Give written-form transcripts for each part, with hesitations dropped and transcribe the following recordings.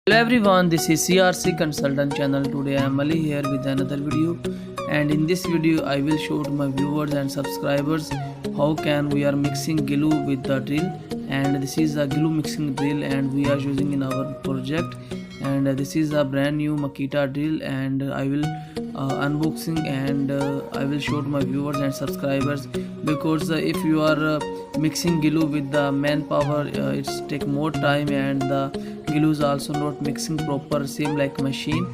Hello everyone, this is CRC Consultant channel. Today I am Ali here with another video, and in this video I will show to my viewers and subscribers how can we are mixing glue with the drill. And this is a glue mixing drill and we are using in our project, and this is a brand new Makita drill, and I will unboxing and I will show to my viewers and subscribers, because if you are mixing glue with the manpower, it's take more time and the glue is also not mixing proper, same like machine.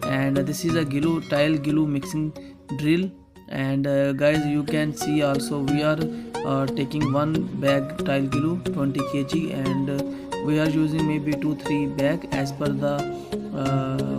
And this is a tile glue mixing drill. And guys, you can see also we are taking one bag tile glue 20 kg, and we are using maybe 2-3 bag as per the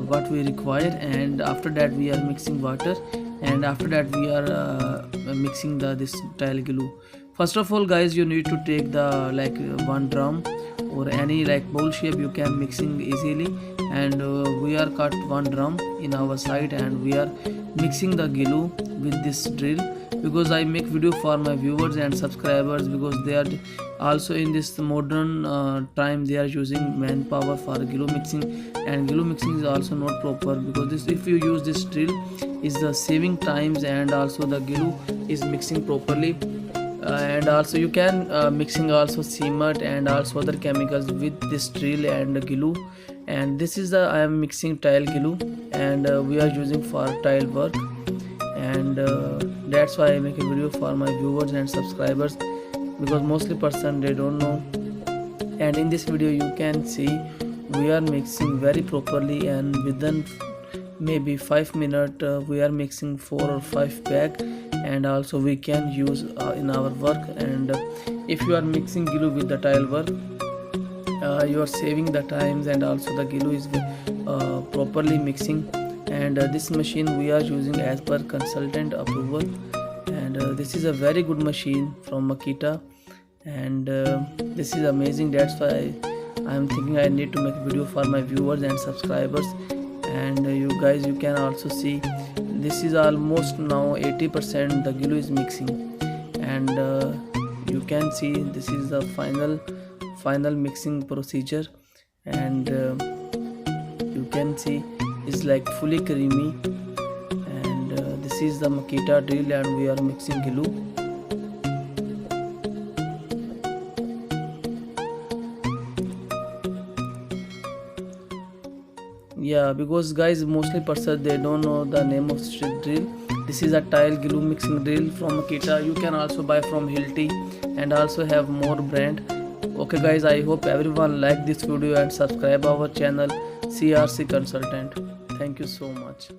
what we require. And after that we are mixing water, and after that we are mixing this tile glue. First of all guys, you need to take the one drum or any bowl shape you can mixing easily, and we are cut one drum in our side and we are mixing the glue with this drill, because I make video for my viewers and subscribers, because they are also in this modern time they are using manpower for glue mixing, and glue mixing is also not proper, because if you use this drill is the saving times, and also the glue is mixing properly. And also you can mixing also cement and also other chemicals with this drill and glue. And this is I am mixing tile glue, and we are using for tile work, and that's why I make a video for my viewers and subscribers, because mostly person they don't know. And in this video you can see we are mixing very properly, and within maybe 5 minutes we are mixing 4 or 5 bag, and also we can use in our work. And if you are mixing glue with the tile work, you are saving the times, and also the glue is properly mixing. And this machine we are using as per consultant approval, and this is a very good machine from Makita, and this is amazing. That's why I am thinking I need to make a video for my viewers and subscribers. And you guys, you can also see this is almost now 80% the glue is mixing, and you can see this is the final mixing procedure. And you can see it's fully creamy. And this is the Makita drill and we are mixing glue. Yeah, because guys, mostly person they don't know the name of street drill. This is a tile glue mixing drill from Makita. You can also buy from Hilti and also have more brand. Okay guys, I hope everyone like this video and subscribe our channel CRC Consultant. Thank you so much.